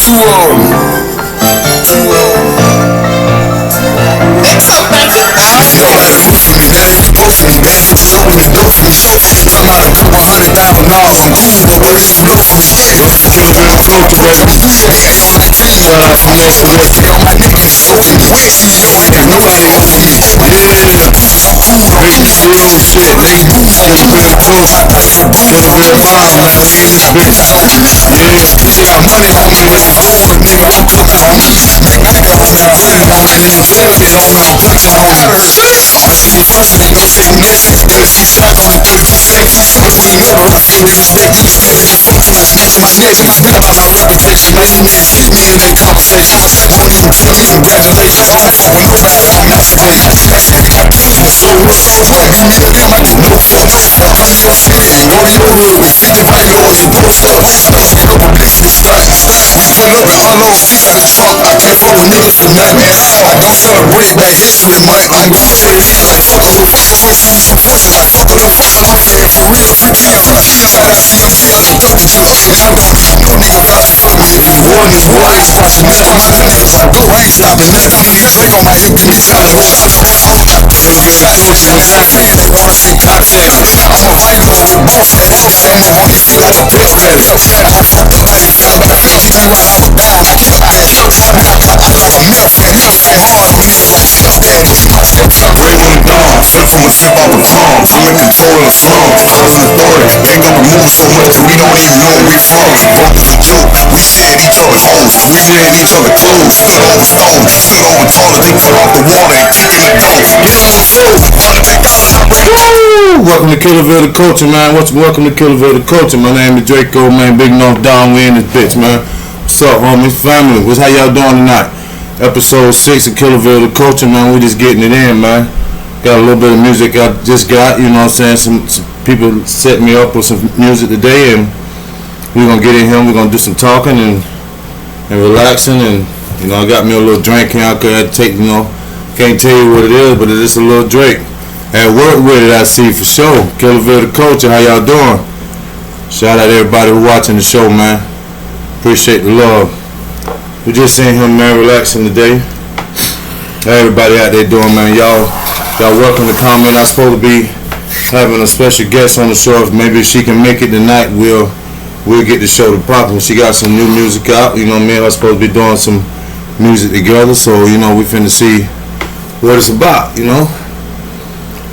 Too old. Nobody vote for me, man. Vote for me, man. Open the door for me. I'm out a couple $100,000. I'm cool, but what do you know for me? Killaville Da Culture, baby. Hey, on that green, from Northwest. All my niggas vote for me. CEO, cause nobody over me. Yeah. Still on shit. They move on the Bill Culture. BigNorfDon, man. We in this bitch. Yeah. She got money on me. If I want a nigga, I'm coming on me. Government running on it. In jail, they don't know touching on me. I'ma see it first and they gon' say next. Better keep track on it, better keep safe. If we ain't never if you made a mistake, then you still be fucking with snitching my nigga. About my reputation, man, you niggas hit me in that conversation. Don't even tell me congratulations. I don't fuck with nobody, I'm masturbating. That shit got me, so what? You nigga, them I just know fuck. I come to your city and go to your hood with 55 doors and dope stuff. Spacing up a bitch with stunt. We pull up and unload seats in the trunk. I can't fuck with niggas for nothing. I don't celebrate Black History Month. I'm gon' say it again like fuck a hoe. Folks give me some pussy like fuck with a fuck. I'm saying for real, free Kim. Somebody see I'm still in the jump. And I don't need no nigga vouching for me. If you water this water, ain't squashing nothing. My nuts I go, I ain't stopping nothing. I need drink on my hip and bitch, I done went to the Killaville Da Culture, man. They wanna say cop status. I'm a white boy with ball status. Daddy, I'ma want this foot like a pet status. Nobody got a back. She be right out the ball, I get tired. I'm milk fat, it don't fight hard when niggas gon' tip daddy. Ray when the dawn, sent from a tip out the palm. From the control of the slum, closing the door. Gang up and moving so much that we don't even know where we from. We shared each other's homes, we shared each other's clothes. Stood over stone, stood over toilets to cut off the water and kick in the door. Get on the floor, check out and I break. Welcome to Killaville Da Culture, man. Welcome to Killaville Da Culture. My name is Draco, man. BigNorfDon, we in this bitch, man. What's up, homies? Family, how y'all doing tonight? Episode 6 of Killaville Da Culture, man. We just getting it in, man. Got a little bit of music I just got, you know what I'm saying? Some people set me up with some music today, and we're going to get in here. We're going to do some talking and relaxing, and, you know, I got me a little drink here. I could take, you know, can't tell you what it is, but it is a little drink. At work with it, I see for sure. Killaville Da Culture, how y'all doing? Shout out to everybody who watching the show, man. Appreciate the love. We just in here, man, relaxing today. How everybody out there doing, man? Y'all welcome to comment. I'm supposed to be having a special guest on the show. If maybe she can make it tonight, we'll get the show to popping. She got some new music out. You know, me and her supposed to be doing some music together. So, you know, we finna see what it's about, you know.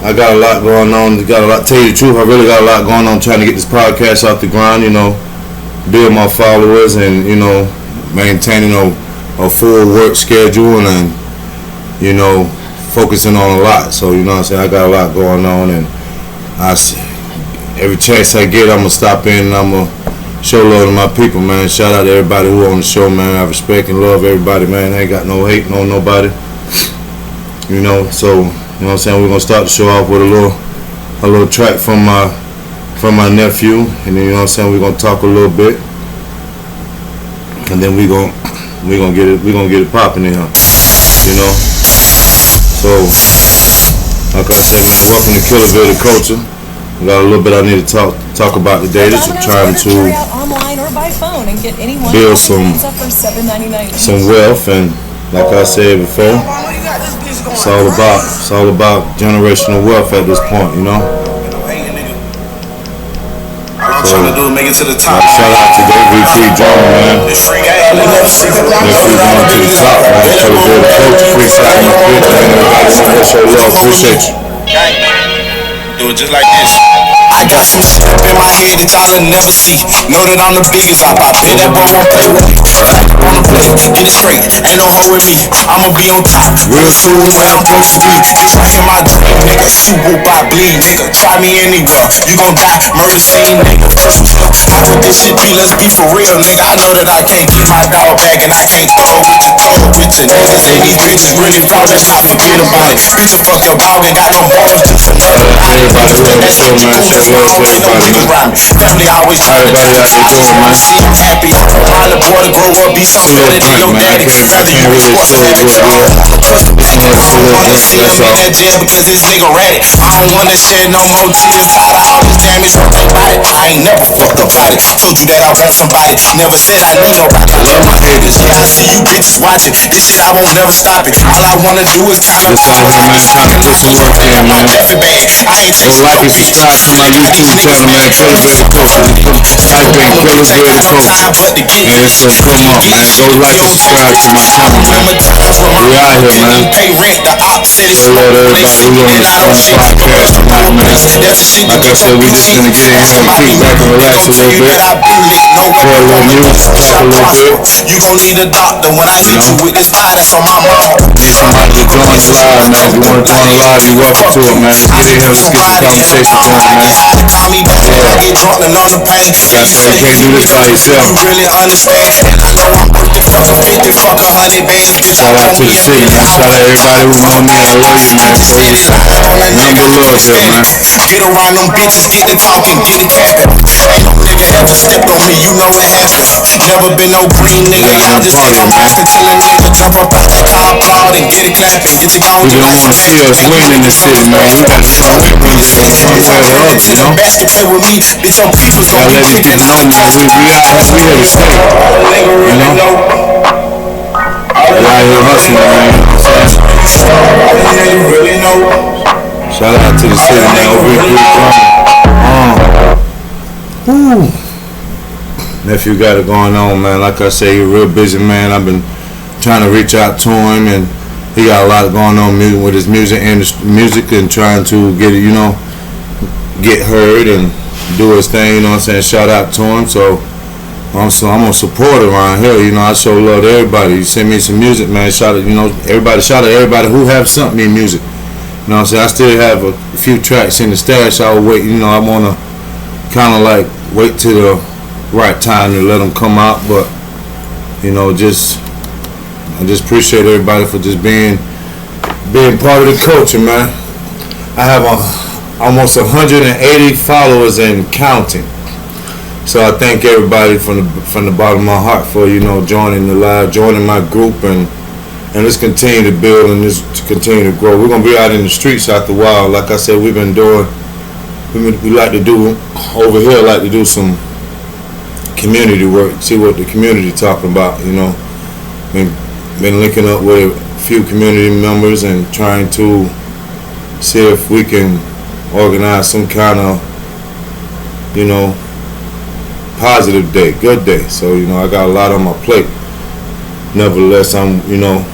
I got a lot going on. Tell you the truth, I really got a lot going on trying to get this podcast off the ground, you know, build my followers and, you know, maintaining a full work schedule and, you know, focusing on a lot. So, you know what I'm saying, I got a lot going on, and every chance I get, I'm going to stop in and I'm going to show love to my people, man. Shout out to everybody who on the show, man. I respect and love everybody, man. I ain't got no hate on nobody, you know. So, you know what I'm saying, we're going to start the show off with a little track from my nephew, and then, you know what I'm saying, we're going to talk a little bit, and then we're going to get it popping in here, you know. So, like I said, man, welcome to Killaville Da Culture. We got a little bit I need to talk about today. This is trying to build some wealth, and like I said before, it's all about generational wealth at this point, you know. So, shout out to the VP drama, man. Let's keep going to the top, man. Killaville Da Culture, freestyle my bitch, man. Let's show love, appreciate you. Do it just like this. I got some shit up in my head that y'all will never see. Know that I'm the biggest op. I bet that boy won't play with me. Wanna play, get it straight. Ain't no hoe with me. I'ma be on top. Real soon where I'm supposed to be. It's right in my dream, nigga. Shoot, whoop, I bleed, nigga. Try me anywhere. You gon' die, murder scene, nigga. That's what this shit be. Let's be for real, nigga. I know that I can't get my dog back, and I can't throw with the total with the niggas. And these bitches really thought that I forget about it. Bitch, fuck your dog, ain't got no balls. Just another lie. Everybody who on the show, man, show love to everybody, man. Family always trying to Everybody out there doing, man. see I'm happy. Trying to boy to grow up, be something better than your daddy. Rather you be sports savage. I don't wanna see him in that jail because this nigga ratted. I don't wanna shed no more tears. Tired of all this damage from about it. I ain't never fucked about it. Told you that I want somebody. Never said I need nobody. I love my head. business. Yeah, I see you bitches watching. This shit, I won't never stop it. All I wanna do is count up Just out here, man, trying to put some work in, man. I ain't Go like and subscribe to my YouTube channel, man. Killaville Da Culture. Type in Killaville Da Culture. And it's gonna come up, man. Go like and subscribe to my channel, man. We out here, man. Say hello to everybody who on this podcast tonight, man. Like I said, we just gonna get in here and kick back and relax a little bit. Pour a little music, talk a little bit. You gon' need a doctor when I hit you with this fire that's on my mouth. Need somebody to join us live, man. If you wanna join the live, you're welcome to it, man. Let's get in here, let's get the conversation going, man. Call me back, I get drunk and on the pain. Like I said, you can't do this by yourself. You really understand? I know I'm worth it, fuck a 50, fuck 100 bands. Shout out to the city, man. Shout out everybody who know me and love you, man. Number love there, man. Get around them bitches, get to talking, get it capping. Ain't no nigga ever stepped on me, you know what happened. Never been no green nigga, I just sit on rest until a nigga jump up out the car, applaud and get it clapping. Get your gon' People don't wanna see us win in this city, man. We gotta show them one way or the other, you know? basket play with me, bitch, your people's Gotta let these people know, man. We out here, we here to stay, you know? We out here hustling, man. You know what I'm saying? Shout out to the city, man. Over here, nephew got it going on, man. Like I say, he's a real busy man. I've been trying to reach out to him, and he got a lot going on with his music and trying to get it, you know, get heard and do his thing. You know what I'm saying? Shout out to him. So I'm gonna support it around here. You know, I show love to everybody. You send me some music, man. Shout out, you know, everybody. Shout out to everybody who have something in music. You know what I'm saying? I still have a few tracks in the stash. I will wait. You know, I wanna kind of like wait till the right time to let them come out. But you know, I just appreciate everybody for just being part of the culture, man. I have almost 180 followers and counting. So I thank everybody from the bottom of my heart for, you know, joining the live, joining my group, and let's continue to build and just continue to grow. We're gonna be out in the streets after a while. Like I said, we like to do over here. Like to do some community work, see what the community talking about. You know, been linking up with a few community members and trying to see if we can organize some kind of, you know, positive day, good day. So, you know, I got a lot on my plate. Nevertheless, I'm, you know,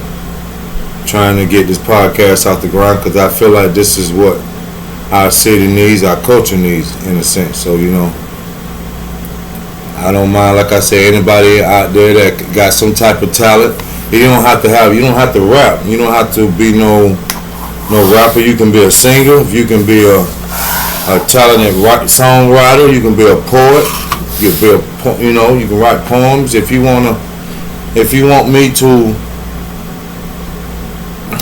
trying to get this podcast out the ground because I feel like this is what our city needs, our culture needs, in a sense. So, you know, I don't mind, like I say, anybody out there that got some type of talent. You don't have to rap. You don't have to be no rapper. You can be a singer. You can be a talented songwriter. You can be a poet. You can write poems. If you want me to,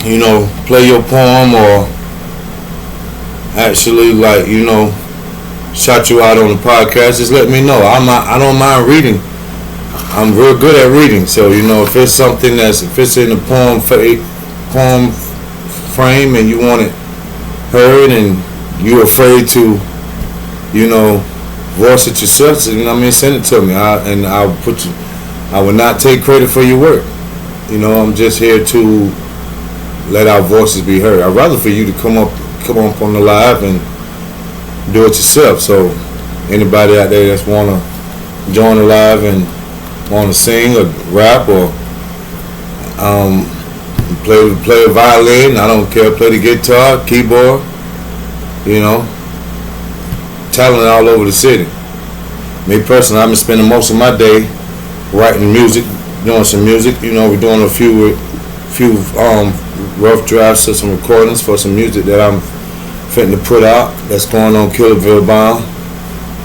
you know, play your poem or actually, like, you know, shout you out on the podcast, just let me know. I don't mind reading. I'm real good at reading. So, you know, if it's something if it's in the poem frame and you want it heard and you're afraid to, you know, voice it yourself, so, you know what I mean, send it to me. I will not take credit for your work. You know, I'm just here to let our voices be heard. I'd rather for you to come up on the live and do it yourself. So anybody out there that's want to join the live and want to sing or rap or play a violin, I don't care, play the guitar, keyboard, you know, talent all over the city. Me personally, I've been spending most of my day writing music, doing some music. You know, we're doing a few rough drafts of some recordings for some music that I'm fitting to put out. That's going on Killaville Bound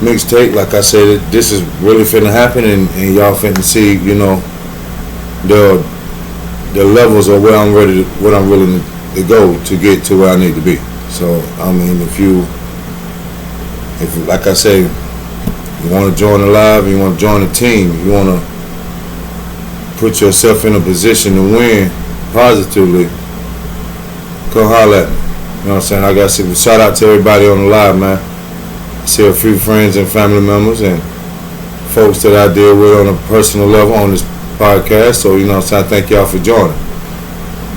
mixtape. Like I said, this is really finna happen, and y'all finna see, you know, the levels of where I'm willing to go to get to where I need to be. So I mean, if like I say, you want to join the live, you want to join the team, you want to put yourself in a position to win positively, go holler at me. You know what I'm saying? I got to shout out to everybody on the live, man. I see a few friends and family members and folks that I deal with on a personal level, on this podcast. So, you know what I'm saying, I thank y'all for joining.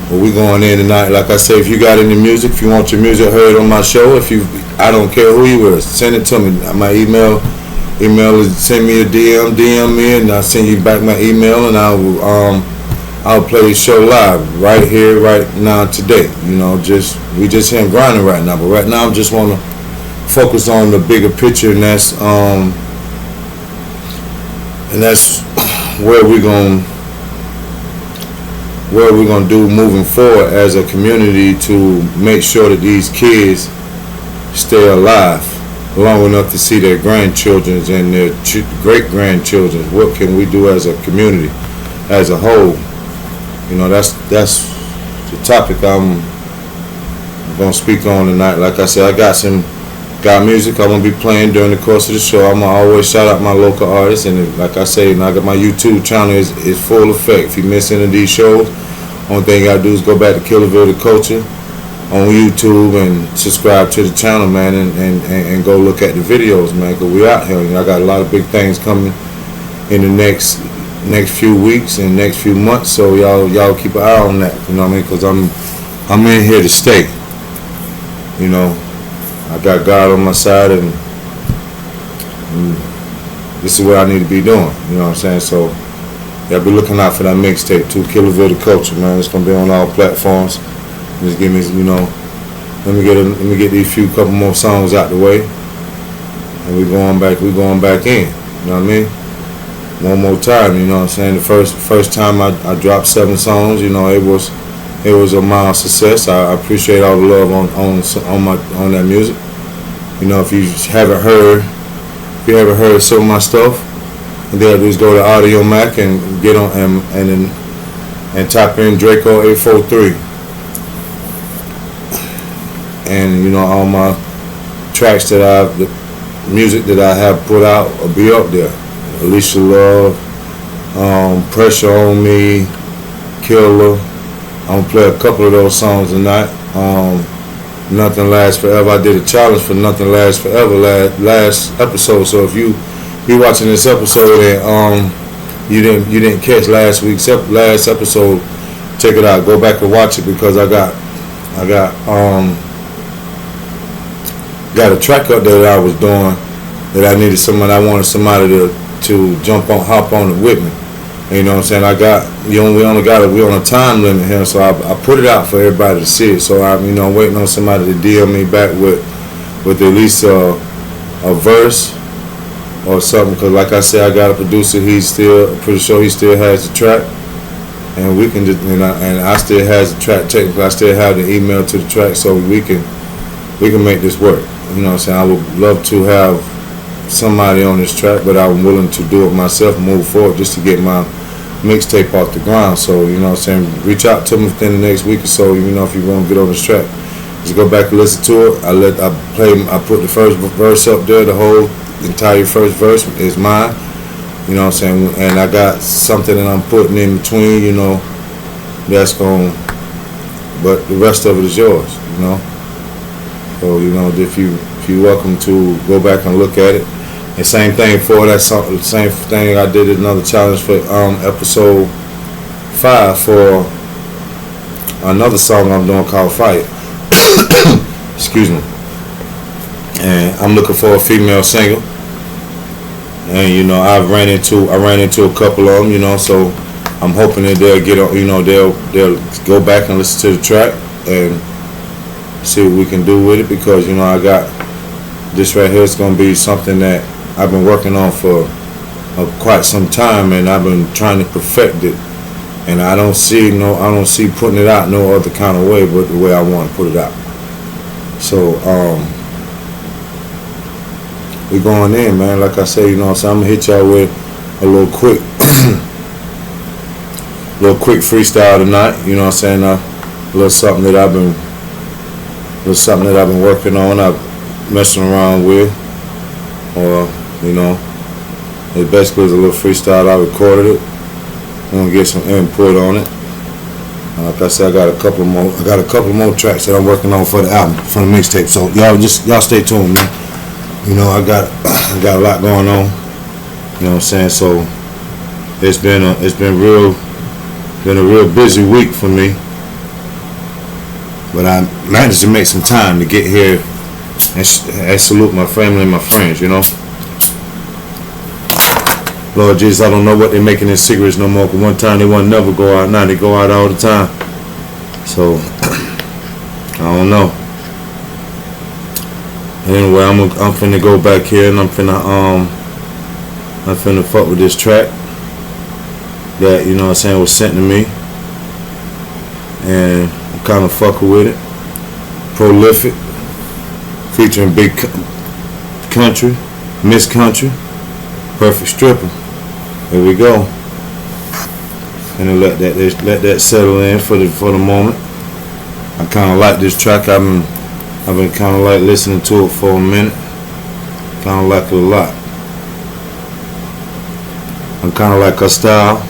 Well, we going in tonight. Like I say, if you got any music, if you want your music heard on my show, I don't care who you is, send it to me. My email is, send me a DM me, and I'll send you back my email, and I'll play the show live right here, right now, today. You know, we just here grinding right now, but right now I just want to focus on the bigger picture, and that's where we're gonna do moving forward as a community to make sure that these kids stay alive long enough to see their grandchildren and their great-grandchildren. What can we do as a community, as a whole? You know, that's the topic I'm gonna speak on tonight. Like I said, I got music I'm gonna be playing during the course of the show. I'm gonna always shout out my local artists, and like I say, I got my YouTube channel is full effect. If you miss any of these shows, only thing you gotta do is go back to Killaville Da Culture on YouTube and subscribe to the channel, man, and go look at the videos, man, because we out here. I got a lot of big things coming in the next few weeks and next few months, so y'all keep an eye on that, you know what I mean, because I'm in here to stay. You know, I got God on my side, and this is what I need to be doing, you know what I'm saying. So y'all be looking out for that mixtape too, Killaville Da Culture, man. It's gonna be on all platforms. Just give me, you know, let me get these couple more songs out the way, and we going back in, you know what I mean. One more time, you know what I'm saying. The first time I dropped 7 songs, you know, it was a mild success. I appreciate all the love on that music. You know, if you haven't heard some of my stuff, and then just go to Audio Mac and get on and type in Draco 843, and you know, all my tracks the music that I have put out will be up there. Alicia Love, Pressure on Me, Killer. I'm gonna play a couple of those songs tonight. Nothing Lasts Forever. I did a challenge for Nothing Lasts Forever last episode. So if you be watching this episode and you didn't catch last episode, check it out. Go back and watch it, because I got a track up there that I was doing that I wanted somebody to hop on it with me. And you know what I'm saying? We're on a time limit here, so I put it out for everybody to see it. So I'm waiting on somebody to DM me back with at least a verse or something, because like I said, I got a producer. Pretty sure he still has the track, and we can just, and I still has the track. Technically, I still have the email to the track, so we can make this work. You know what I'm saying? I would love to have somebody on this track, but I'm willing to do it myself, move forward, just to get my mixtape off the ground. So, you know what I'm saying, reach out to me within the next week or so, you know, if you want to get on this track. Just go back and listen to it. I put the first verse up there. The whole entire first verse is mine. You know what I'm saying? And I got something that I'm putting in between, you know, but the rest of it is yours, you know. So, you know, if you're welcome to go back and look at it. And same thing for that song. The same thing I did another challenge for episode 5 for another song I'm doing called Fight. Excuse me. And I'm looking for a female singer. And you know, I ran into a couple of them. You know, so I'm hoping that they'll get on. You know, they'll go back and listen to the track and see what we can do with it, because you know, I got this right here. It's gonna be something that I've been working on for quite some time, and I've been trying to perfect it. And I don't see putting it out no other kind of way but the way I want to put it out. So we going in, man. Like I say, you know, so I'm gonna hit y'all with a little quick freestyle tonight. You know what I'm saying? A little something that I've been working on. I'm messing around with, or you know, it basically is a little freestyle. I recorded it. I'm gonna get some input on it. Like I said, I got a couple more tracks that I'm working on for the album, for the mixtape. So y'all stay tuned, man. You know, I got a lot going on. You know what I'm saying? So it's been a real busy week for me, but I managed to make some time to get here and salute my family and my friends, you know. Lord Jesus, I don't know what they're making in cigarettes no more, because one time they won't never go out, now they go out all the time. So, I don't know. Anyway, I'm finna go back here and I'm finna fuck with this track that, you know what I'm saying, was sent to me. And I'm kinda fucking with it. Prolific. Featuring Big Country, Miss Country, Perfect Stripper. Here we go. And let that settle in for the moment. I kinda like this track. I've been kinda like listening to it for a minute. Kinda like it a lot. I kinda like her style.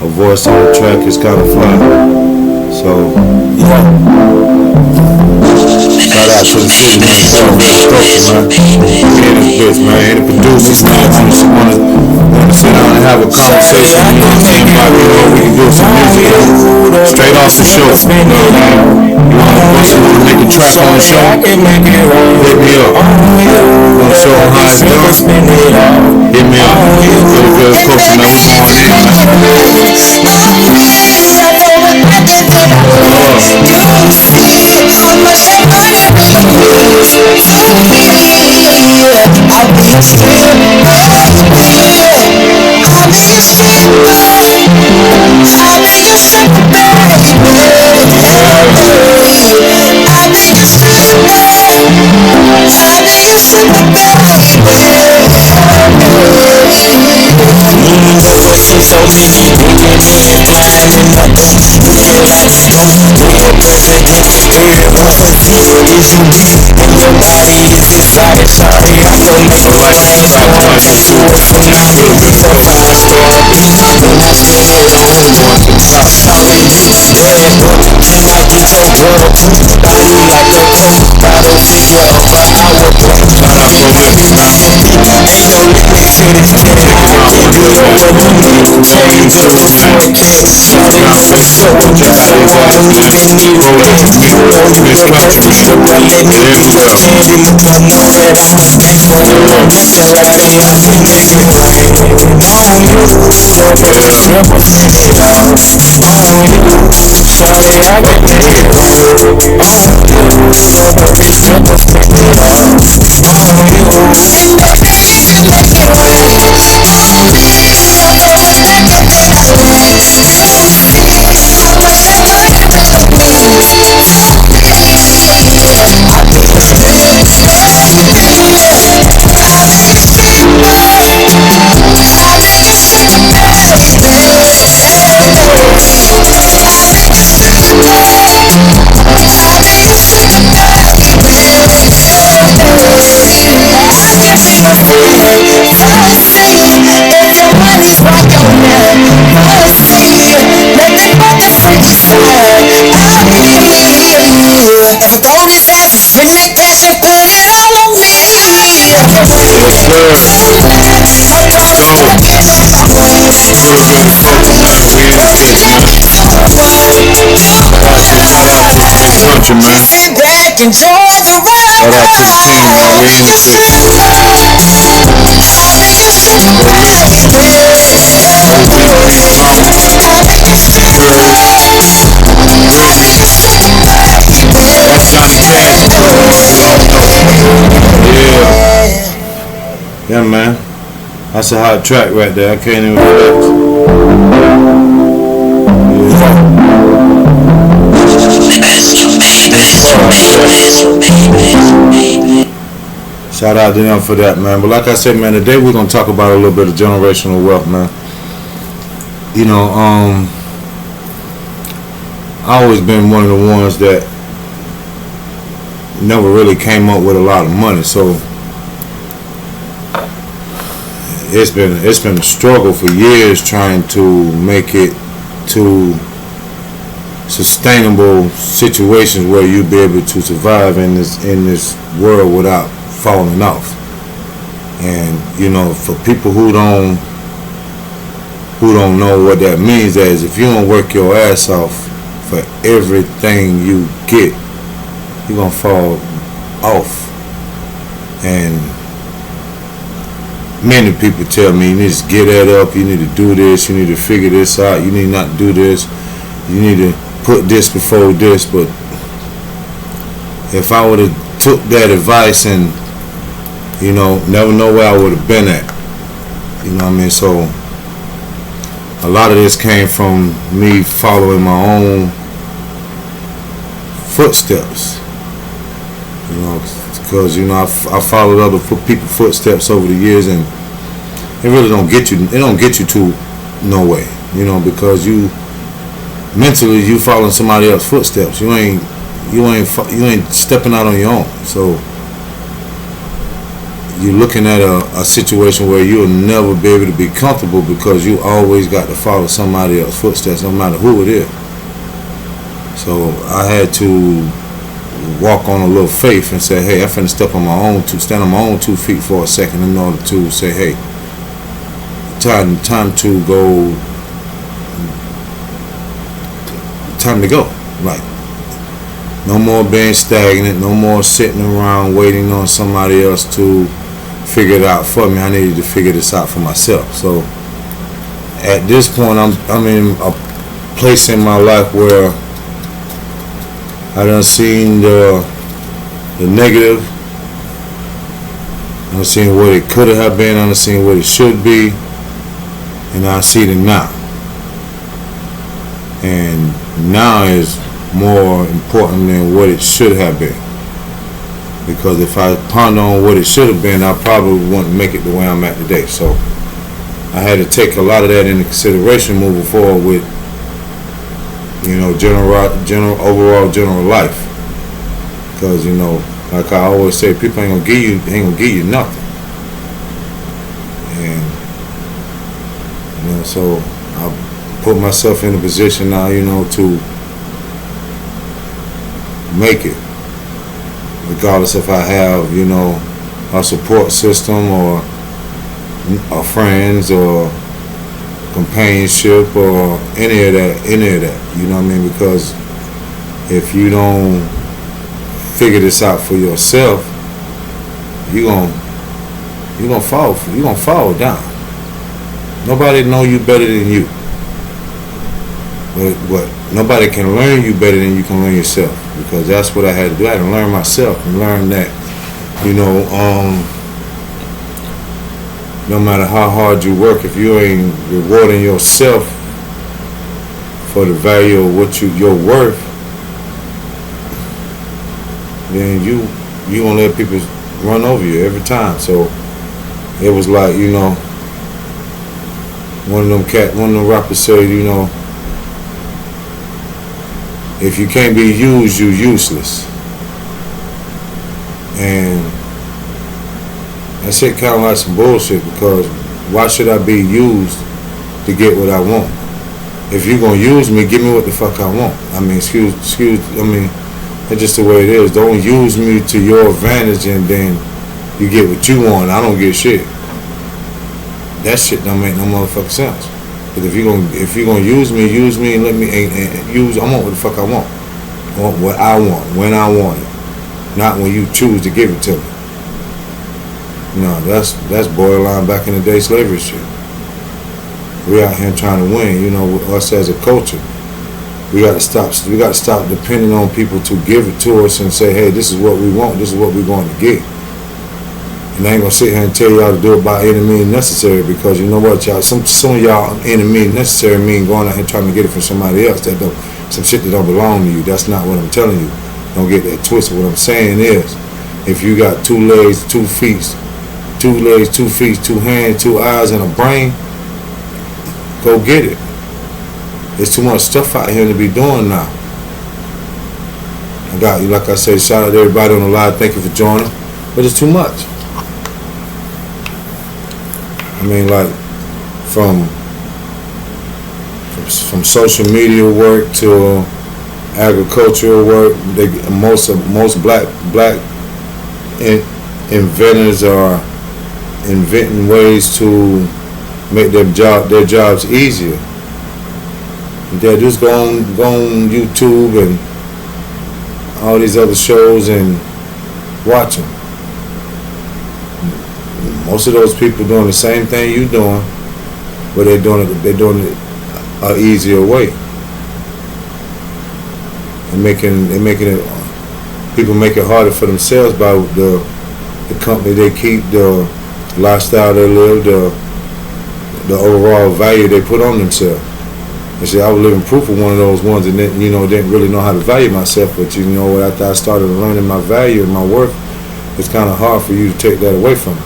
Her voice on the track is kinda fly. So shout out to the city, man. Any producers, man, wanna sit down and have a conversation. You know what I'm saying? We can do some music straight off the show. You know what I mean? You wanna make a track on the show? Hit me up. Wanna show them how it's done? Hit me up. Good culture, man. We going in, Enjoy the ride. Shout out to the team, man. We in the city. That's Johnny Cash. Yeah, man. That's a hot track right there. I can't even relax. Shout out to them for that, man. But like I said, man, today we're gonna talk about a little bit of generational wealth, man. You know, I always been one of the ones that never really came up with a lot of money, so it's been a struggle for years trying to make it to sustainable situations where you be able to survive in this world without falling off. And you know, for people who don't who don't know what that means, that is if you don't work your ass off for everything you get, you're going to fall off. And many people tell me, you need to get that up, you need to do this, you need to figure this out, you need not to do this, you need to put this before this. But if I would have took that advice and, you know, never know where I would have been at. You know what I mean? So a lot of this came from me following my own footsteps. You know, because, you know, I followed other people's footsteps over the years, and it really don't get you. It don't get you to no way. You know, because you mentally you following somebody else's footsteps. You ain't stepping out on your own. So you're looking at a situation where you'll never be able to be comfortable, because you always got to follow somebody else's footsteps, no matter who it is. So I had to walk on a little faith and say, hey, I'm finna stand on my own 2 feet for a second, in order to say, hey, time to go, time to go. Like, no more being stagnant, no more sitting around waiting on somebody else to figure it out for me. I needed to figure this out for myself. So at this point, I'm in a place in my life where I done seen the negative, I done seen what it could have been, I done seen what it should be, and I see it now. And now is more important than what it should have been. Because if I ponder on what it should have been, I probably wouldn't make it the way I'm at today. So I had to take a lot of that into consideration moving forward with, you know, overall general life. Because, you know, like I always say, people ain't gonna give you nothing. And, you know, so I put myself in a position now, you know, to make it, regardless if I have, you know, a support system or friends or companionship or any of that, you know what I mean? Because if you don't figure this out for yourself, you're gonna fall down. Nobody know you better than you. But nobody can learn you better than you can learn yourself, because that's what I had to do. I had to learn myself and learn that, you know, no matter how hard you work, if you ain't rewarding yourself for the value of what you're worth, then you gonna let people run over you every time. So it was like, you know, one of them rappers said, you know, if you can't be used, you're useless. And that shit kind of like some bullshit, because why should I be used to get what I want? If you're going to use me, give me what the fuck I want. I mean, I mean, that's just the way it is. Don't use me to your advantage and then you get what you want. I don't get shit. That shit don't make no motherfucking sense. But if you're gonna use me and let me use. I want what the fuck I want. I want what I want when I want it, not when you choose to give it to me. No, that's borderline back in the day slavery shit. We out here trying to win. You know, us as a culture, we got to stop depending on people to give it to us and say, hey, this is what we want. This is what we're going to get. And I ain't gonna sit here and tell y'all to do it by any means necessary, because you know what, y'all, some of y'all any means necessary mean going out here trying to get it from somebody else, some shit that don't belong to you. That's not what I'm telling you. Don't get that twisted. What I'm saying is, if you got 2 legs, 2 feet, 2 hands, 2 eyes, and a brain, go get it. There's too much stuff out here to be doing now. I got you, like I said, shout out to everybody on the live. Thank you for joining. But it's too much. I mean, like, from social media work to agricultural work, most black inventors are inventing ways to make their jobs easier. They just go on YouTube and all these other shows and watch them. Most of those people doing the same thing you doing, but they're doing it an easier way. And making it, people make it harder for themselves by the company they keep, the lifestyle they live, the overall value they put on themselves. I said I was living proof of one of those ones, and then, didn't really know how to value myself. But after I started learning my value and my worth, it's kind of hard for you to take that away from me.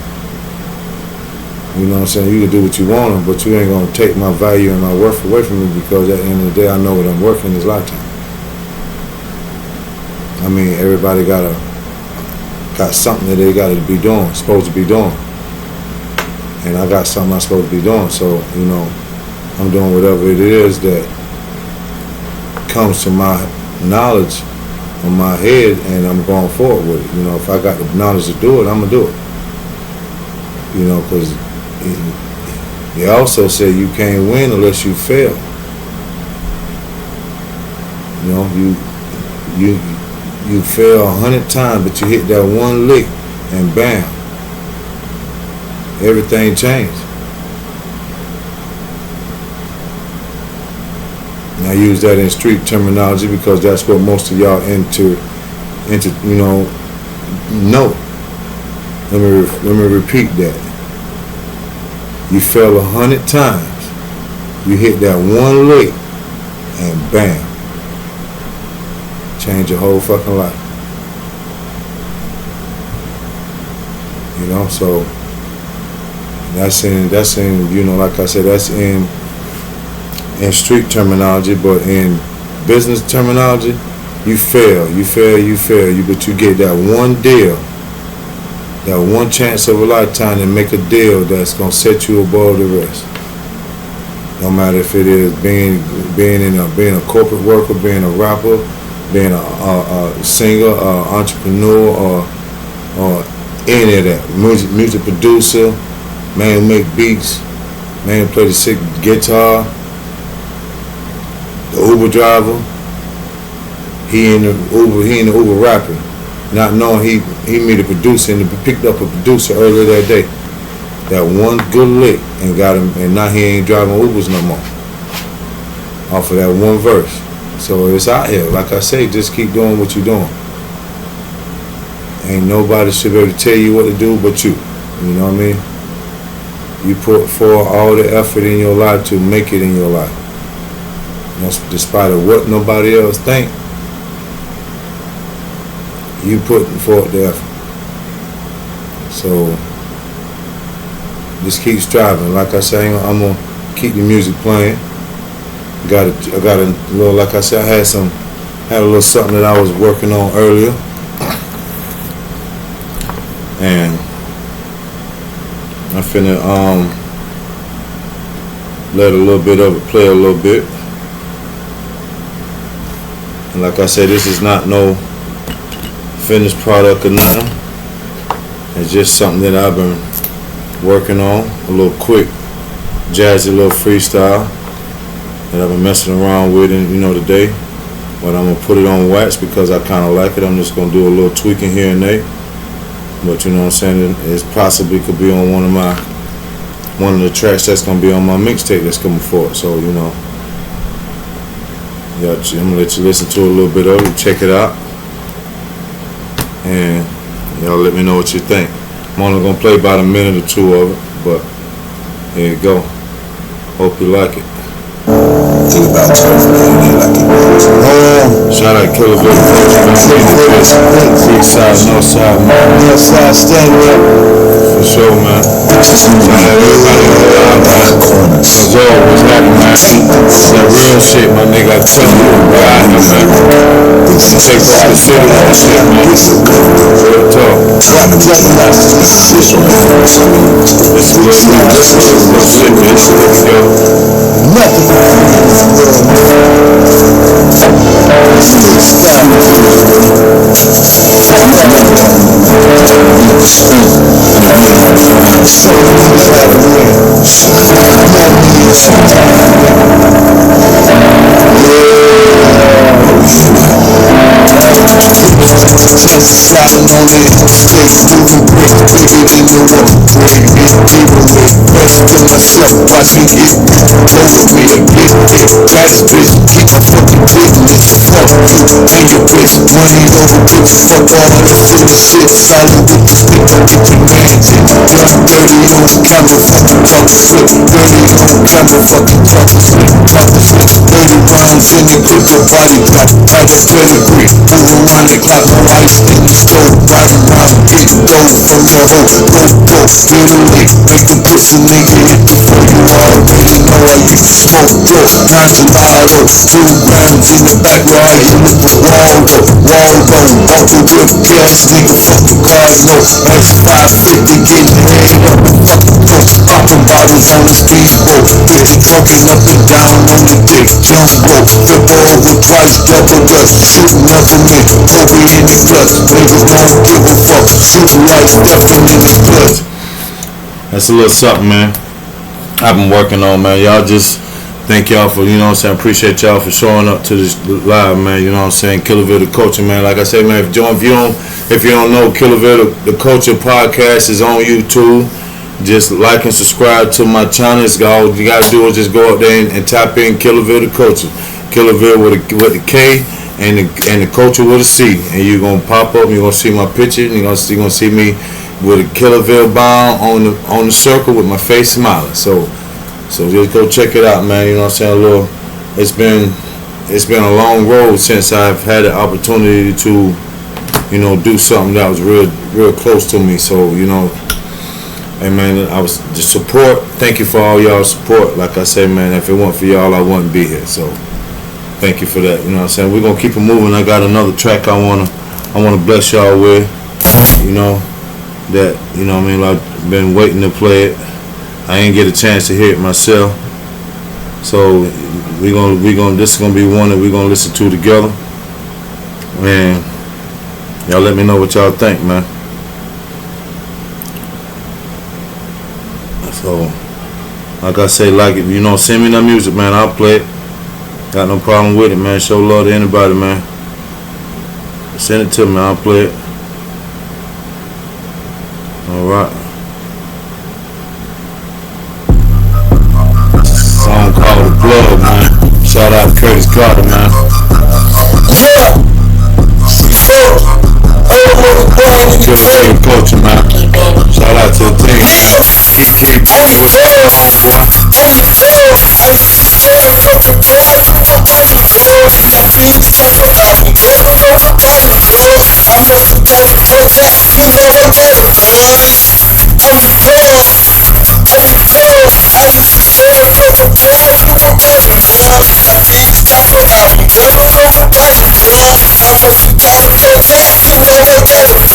You know what I'm saying? You can do what you want, but you ain't gonna take my value and my worth away from me, because at the end of the day, I know what I'm worth in this lifetime. I mean, everybody got something that they got to be doing, supposed to be doing, and I got something I'm supposed to be doing. So I'm doing whatever it is that comes to my knowledge on my head, and I'm going forward with it. If I got the knowledge to do it, I'm gonna do it. Because they also say you can't win unless you fail. You fail 100 times, but you hit that one lick, and bam, everything changed. And I use that in street terminology because that's what most of y'all know. Let me repeat that. You fail 100 times, you hit that one lick, and bam, change your whole fucking life. So that's in like I said, that's in street terminology. But in business terminology, you fail, but you get that one deal, that one chance of a lifetime to make a deal that's gonna set you above the rest. No matter if it is being a corporate worker, being a rapper, being a singer, entrepreneur, or any of that, music producer, man who make beats, man who play the sick guitar, the Uber driver, he in the Uber rapping, not knowing he made a producer and picked up a producer earlier that day. That one good lick and got him, and now he ain't driving Ubers no more. Off of that one verse. So it's out here. Like I say, just keep doing what you're doing. Ain't nobody should be able to tell you what to do but you. You know what I mean? You put forth all the effort in your life to make it in your life. Despite of what nobody else think, you putting forth the effort. So just keep striving. Like I say, I'm gonna keep the music playing. I got a little, like I said, I had a little something that I was working on earlier, and I'm finna let a little bit of it play a little bit. And like I said, this is not no finished product or nothing. It's just something that I've been working on, a little quick, jazzy little freestyle that I've been messing around with today. But I'm gonna put it on wax because I kind of like it. I'm just gonna do a little tweaking here and there. But you know what I'm saying, it possibly could be on one of the tracks that's gonna be on my mixtape that's coming forward. So I'm gonna let you listen to a little bit of it, check it out, and y'all let me know what you think. I'm only gonna play about a minute or two of it, but here you go. Hope you like it. Think about turf, man. They like it. Shout out Killaville Da Culture, man. East side, north side, man. North side, stand up. For sure, man. Shout out everybody on the live, man. Zo, what's happening, man? That real shit, my nigga. I tell you, we're out here, man. Take over the city with that shit, man. Real talk. This is real shit, man. Nothing. Sliding on the interstate, moving bricks bigger than the upgrade. Big giveaway, question myself, watch me get rich. Over me a big hit, baddest bitch, keep my fucking business. Fuck you and your bitch, money over bitch. Fuck all that silly shit, solid with the stick, I'll get your mansion. Gun dirty on the camera, fucking talking slick. Dirty on the camera, fucking talking slick. Talking slick, 30 rounds in the clip, your body drop. Had that pedigree, move around the clock, no ice in the stove. Riding around, getting dough from your hoe. Go, Italy, make the pussy nigga hit the floor. You already know I used to smoke dope. Nine gelato, 2 grams in the back where I hit with the Waldo. Walker with gas, nigga, fuck the car, no. X550, getting head up and fucking coach. Popping bottles on the speedboat. Bitch trucking up and down on the dick, jumbo. Flip over twice, double dust, shooting up and in. Kobe in the clutch, niggas don't give a fuck. Shooting like Stephen in his clutch. That's a little something, man. I've been working on, man. Y'all just thank y'all for, you know what I'm saying, appreciate y'all for showing up to this live, man. You know what I'm saying, Killaville Da Culture, man. Like I said, man, if you don't know, Killaville Da Culture podcast is on YouTube. Just like and subscribe to my channel. All you gotta do is just go up there and type in Killaville Da Culture. Killaville with a K and the culture with a C, and you're gonna pop up. And you're gonna see my picture. And you're gonna see me with a Killaville bomb on the circle with my face smiling. So just go check it out, man. You know what I'm saying? A little. It's been a long road since I've had the opportunity to, you know, do something that was real close to me. So, you know, hey man, I was just support. Thank you for all y'all support. Like I said, man, if it weren't for y'all, I wouldn't be here. So thank you for that. You know what I'm saying? We're gonna keep it moving. I got another track I wanna bless y'all with. You know, that, you know what I mean, I've been waiting to play it. I ain't get a chance to hear it myself. So this is gonna be one that we're gonna listen to together. Man, y'all let me know what y'all think, man. So, like I say, like it, you know, send me that music, man. I'll play it. Got no problem with it, man. Show love to anybody, man. Send it to me, I'll play it. Alright. Song called The Plug, man. Shout out to Curtis Carter, man. Yeah, C4, Killaville Da Culture, man. Shout out to the team, man. Keep doing what you're doing, homeboy. on the floor, I used to stay in fucking club, on the floor, that means talk about me, on the floor, I must have got it broke out, you know what that was, on the floor, I used to stay in fucking club, on the floor, that means talk about me, on the floor, I must have got it broke out, you know what that was,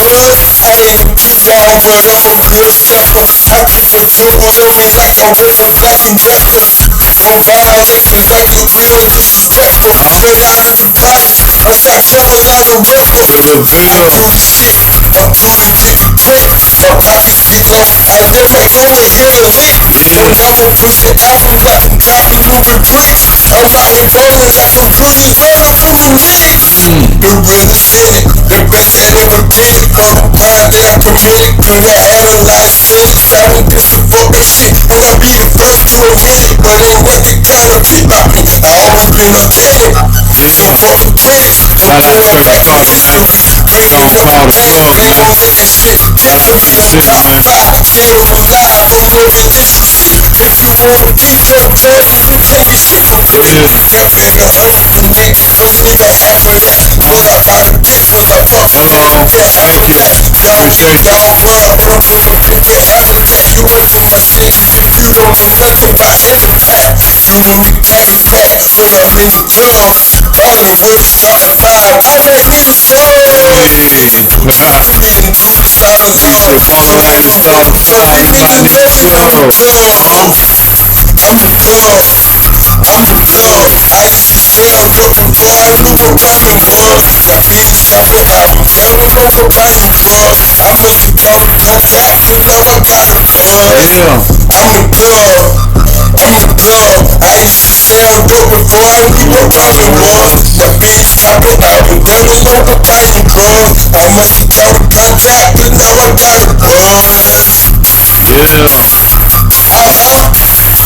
I ain't B-ball, but I'm a real sucker, I keep a jewels on me like I'm wearing black and decker. Don't violate me like you real disrespectful. Straight out of the project, I shot Carolina Reaper. I do the shit, I'm doing get the click. My pockets get low, I live like on the Italy. And I'ma push the album like I'm copying moving bricks. I'm out here rolling like I'm really rolling for my niggas. The realest shit, the best that ever did it. All the crime that I committed, could have had a life sentence. I don't give a fuck that shit, and I'll be the first to admit it. But on record, gotta be about me. I always been authentic. So fuck the critics, don't Shout pull out up to like Curtis this Carter, shit man. gonna be crazy. Song Never called The blame, Plug, blame man. on making shit. Tend to be on Shit, top man. 5. Can't even lie, I don't know your history. If you wanna be Young Jordan, you take your shit from Philly. That bigger hurt the neck, don't nigga ask for that. Pull out by the bitch when I fuck you, Hello. nigga can't Thank handle you. that. Appreciate you. Y'all blood, but I'm moving quick, can't handle that. You run for my sentence if you don't know nothing about impact. You need me back in black when I'm in the club. All the words talking about, I let niggas go. Freaking do this out of love. Said ball ass stuff. So All these my niggas niggas know go. I'm the plug. I'm the plug. I'm the plug. I used to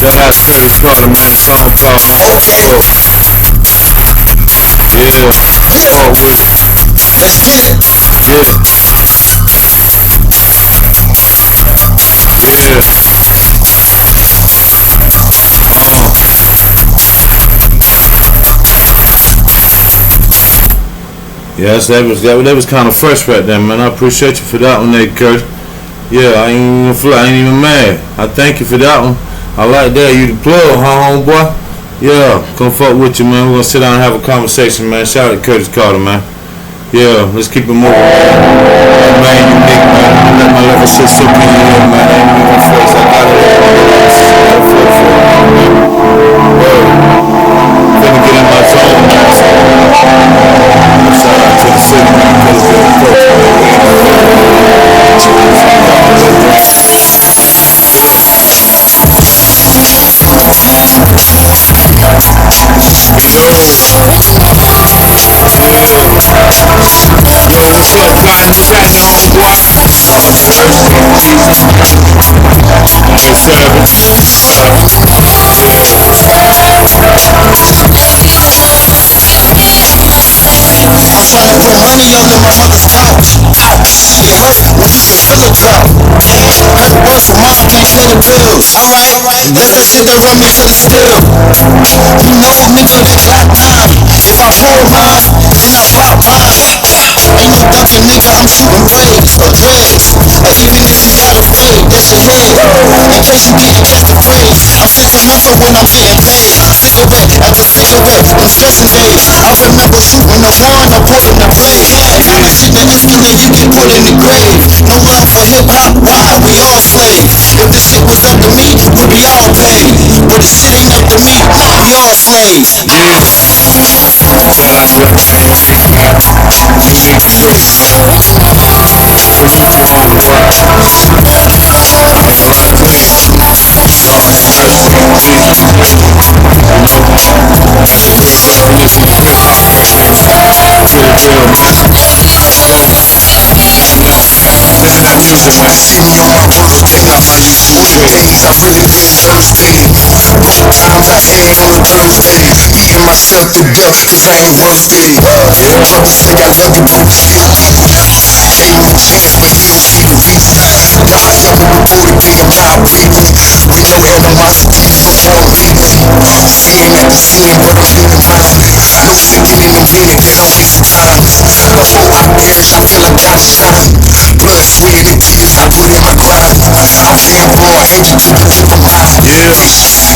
That's Curtis Carter, man. The song called Man on the Floor. Yeah. Start with it. Let's get it. Yeah. Yes, that was kind of fresh right there, man. I appreciate you for that one, there, Kurt. Yeah, I ain't even mad. I thank you for that one. I like that. You the plug, huh, homeboy? Yeah, come fuck with you, man. We're gonna sit down and have a conversation, man. Shout out to Curtis Carter, man. Yeah, let's keep it moving, man. Man, unique, man. Let my level shit soak in your head, man. I ain't moving face. I got it. Word. Finna get in my zone, man. Shout out to the city, man. Killaville Da Culture, Yo, what's up, Cotton? What's happening, homeboy? Yo, Savage. I'm trying to put money under my mother's couch. It hurt when you can feel a drought. Hurt worse when mom can't pay the bills. Alright, and that's that shit that run me to the still. You know, nigga, they Glock 9. If I pull mine, then I pop mine. Ain't no ducking, nigga, I'm shooting braids or dreads. Or even if you got a fade, that's your head. In case you didn't catch the phrase, I'm sentimental when I'm getting paid. Cigarette after cigarette, them stressing days. I remember shooting the one or pulling the blade. All that shit that instant you get put in the grave. No love for hip hop, why? We all slaves. If this shit was up to me, we'd be all paid. But this shit ain't up to me, we all slaves. Listen to that music, man. See me on my polo, check out my YouTube days. I really been devastated. Times I had on the drum steady, beating myself to death cause I ain't worth it. Just think I love you, boo. Gave him a chance, but he ain't see the reason. God never reported being God breathing. With no head on my sleeve before I'm leaving. Seeing at the scene what I'm doing behind. Know in the beginning and then that I'm wasting time. The whole operation feel like gotta shine. Blood, sweat, and tears I put in my grind. I'm being raw, edgy to the tip of my eye.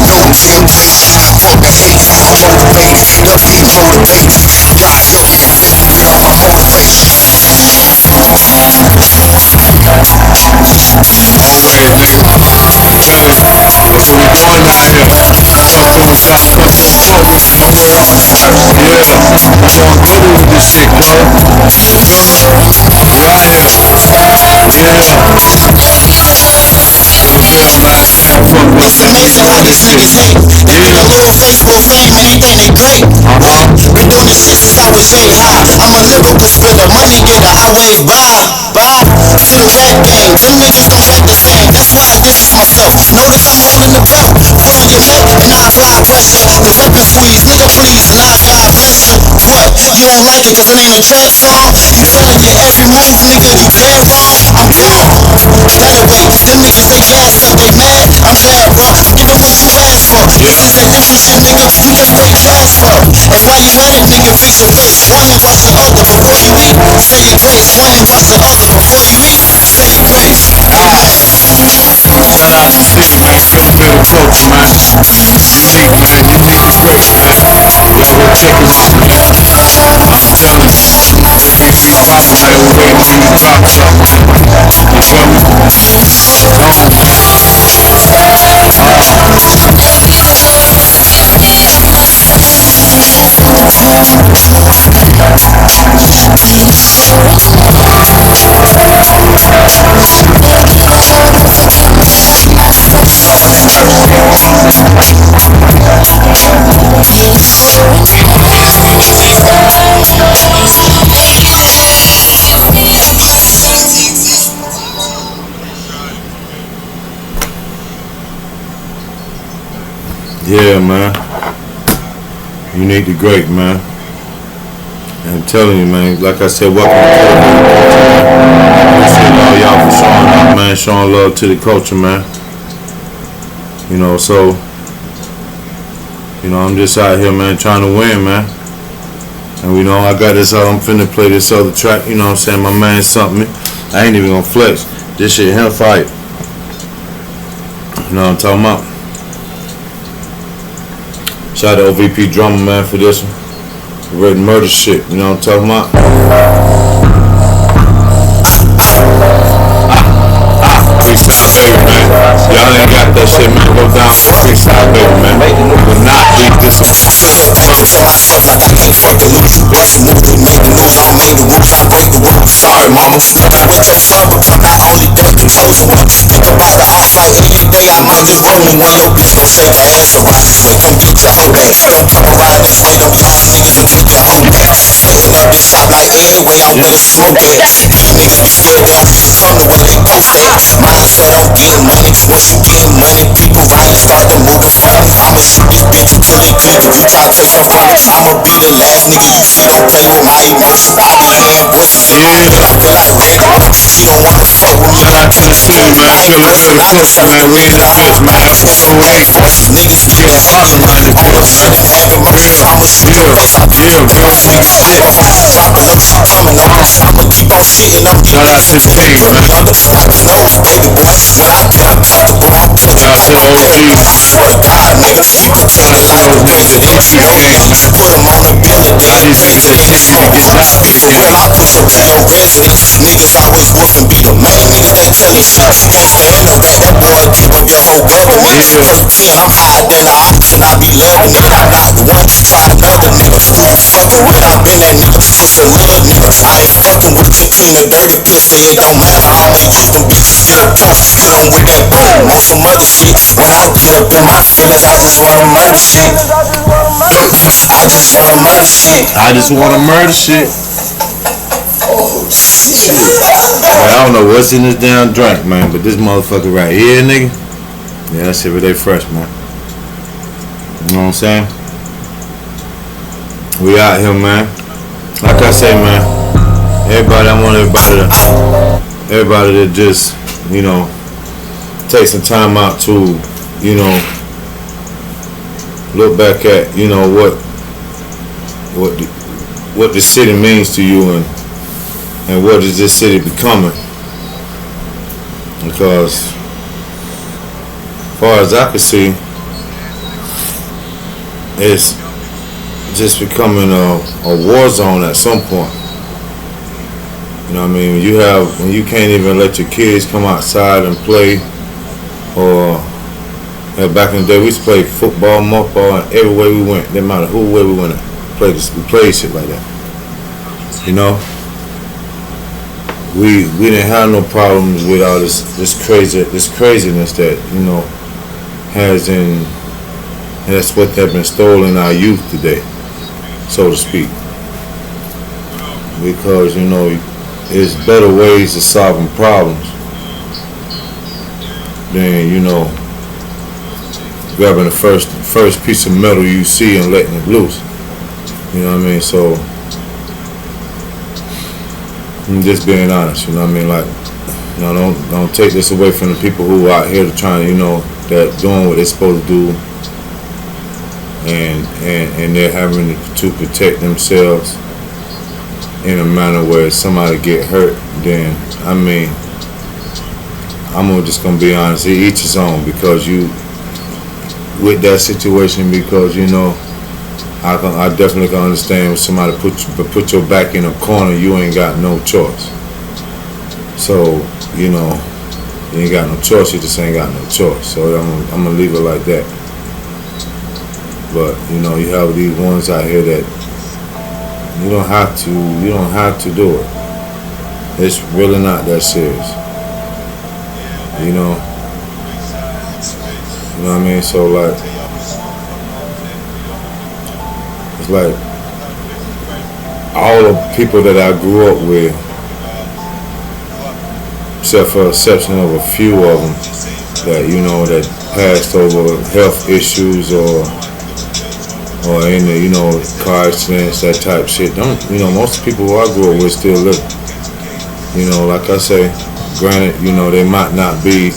No, I'm getting paid. Fuck the hate, I'm motivated. Love getting motivated. God help me lift me up, I'm motivated. Always, nigga. Tell it. That's what we doing out here. Fuck them shots, fuck them folks. No word. Yeah. I'm going global with this shit, bro. We out here. It's amazing how these niggas hate. They need a little Facebook fame and they think they great. Been doing this shit since I was yay high. I'm a lyrical spitter, money getter, I wave bye. Tim Jack gang, them niggas don't rap the same. That's why I distance myself. Notice I'm holding the belt. Put on your neck and I apply pressure. The weapon squeeze, nigga please, Nas God bless you. What? You don't like it cause it ain't a trap song? You telling your every move, nigga, you dead wrong. I'm gone. Elevate, them niggas they gas up, they mad. I'm glad, bro. Get the one you asked for. This is that different shit, nigga. You just pay cash for. And while you at it, nigga, fix your face. One and wash the other before you eat. Say your grace. One and wash the other before you eat. Say your grace. Shout out to the city, man. Killaville Da Culture, man. Unique, man. Unique is great, man. Y'all go check it out, man. I'm telling you. Keep me poppin', man. We're gonna keep you pop something. You feel me? Yeah, man. Unique the Great, man. And I'm telling you, man, like I said, welcome to appreciate all y'all for showing up, man, showing love to the culture, man. You know, so, you know, I'm just out here, man, trying to win, man. And, you know, I got this, I'm finna play this other track, you know what I'm saying? My man something. I ain't even gonna flex. This shit, him fight. You know what I'm talking about? Shout out to OVP Drummer, man, for this one. Red murder shit, you know what I'm talking about? Freestyle, baby, man. Y'all ain't got that shit, man. Go down for freestyle, baby, man. Will not leave this one. Sorry, mama. With your son, but not only that, the chosen one. Think about the house like any day. I might just roll in one. Your bitch gon' shake her ass around. We can beat your whole day. Don't come around this way, don't y'all niggas will get your whole day. Sweating at this shop like anyway, I'm willing to smoke it. These niggas be scared, they don't even come to where they post at. Mindset on getting money. Once you getting money, people around you start to moving funny. I'ma shoot this bitch, kill it good. If you try to take some from me, I'ma be the last nigga you see. Don't play with my emotions. I be laying voices in my head. I feel like Reggie. She don't wanna fuck with me. Shout out to the city, man. Killaville Da Culture, man. We in this bitch, man. 808. Niggas keep calling me. All of a sudden having mercy. I'ma shoot your face. I'll be your girl before you split. Dropping them, she coming up. I'ma keep on shitting them. Shout out to the team, man. I can always take the boy, but I get uncomfortable. I'm Shout out to the OGs. swear to God, nigga, you can treat it like a president. You know, just put him on the bill of How these niggas that shit get shot. people when I push up to your residence. Niggas always wolf and be the main niggas that telling shit. Gangsta in the back, that boy deep up your whole government. 13, I'm higher than the ocean, I be loving it. I'm not the one, try another nigga. Who you fucking with? I been that nigga, just a little nigga. I ain't fucking with you, clean the dirty pussy. It don't matter, I'ma use them bitches, get a proof. Hit them with that boom on some other shit. When I get up in my feelings, I just wanna murder shit. I just wanna murder shit. I just wanna murder shit. Oh shit. Man, I don't know what's in this damn drink, man, but this motherfucker right here, nigga. Yeah, that shit every day fresh, man. You know what I'm saying? We out here, man. Like I say, man, everybody, I want everybody to just, you know, take some time out to, you know, look back at, you know, what the city means to you, and what is this city becoming? Because as far as I can see, it's just becoming a war zone at some point. You know what I mean? When you can't even let your kids come outside and play, or back in the day we used to play football, mothball, and everywhere we went, didn't matter who way we went at. We played shit like that. You know? We didn't have no problems with all this craziness that, you know, and that's what have been stolen our youth today, so to speak. Because, you know, there's better ways of solving problems than, you know, grabbing the first piece of metal you see and letting it loose. You know what I mean? So I'm just being honest, you know what I mean? Like, you know, don't take this away from the people who are out here to try to, you know, that doing what they're supposed to do, and they're having to protect themselves in a manner where somebody get hurt. Then, I mean, I'm just gonna be honest, each his own, because you with that situation, because, you know, I definitely can understand when somebody put your back in a corner, you ain't got no choice. So, you know, you ain't got no choice, you just ain't got no choice. So I'm gonna leave it like that. But, you know, you have these ones out here that You don't have to. You don't have to do it. It's really not that serious. You know. You know what I mean? So like, it's like all the people that I grew up with, except for the exception of a few of them that, you know, that passed over health issues or in the, you know, car accidents, that type shit. You know, most people who I grew up with still living. You know, like I say, granted, you know, they might not be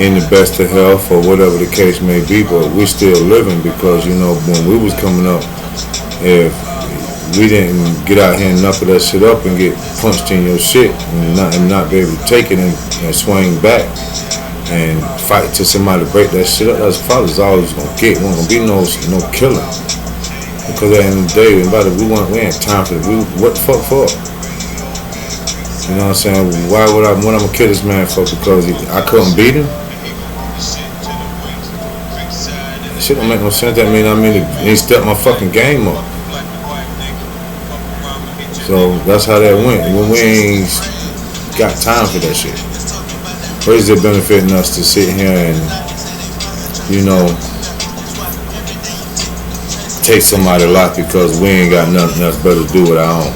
in the best of health or whatever the case may be, but we're still living because, you know, when we was coming up, if we didn't get out here and knuckle that shit up and get punched in your shit and not be able to take it and swing back and fight till somebody break that shit up, that's father's always gonna get. We ain't gonna be no killer. Because at the end of the day, we ain't time for it. What the fuck for? You know what I'm saying? What I'm gonna kill this man for? Because I couldn't beat him? Shit don't make no sense. That mean he stepped my fucking game up. So that's how that went. When we ain't got time for that shit. What is it benefiting us to sit here and, you know, take somebody's life because we ain't got nothing else better to do with our own?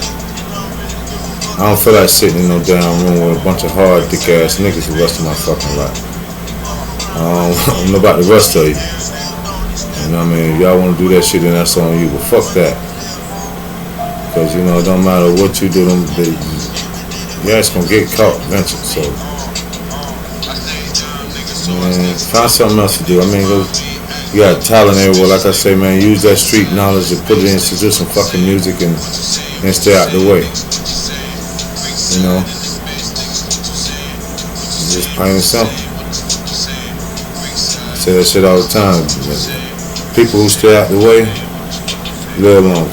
I don't feel like sitting in no damn room with a bunch of hard dick ass niggas the rest of my fucking life. I don't know about the rest of you. You know what I mean? If y'all want to do that shit, then that's on you. But fuck that. Because, you know, it don't matter what you do, your ass gonna get caught eventually. So, man, find something else to do. I mean, you got talent everywhere. Like I say, man, use that street knowledge and put it into do some fucking music and stay out the way. You know, just plain and simple. I say that shit all the time. People who stay out the way live long.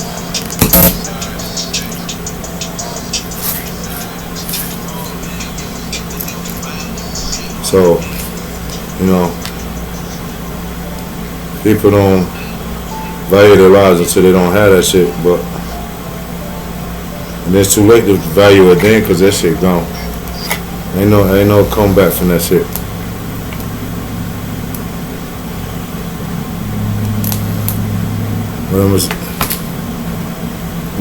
So, you know, people don't value their lives until they don't have that shit, but and it's too late to value it then because that shit gone. Ain't no comeback from that shit. But I'm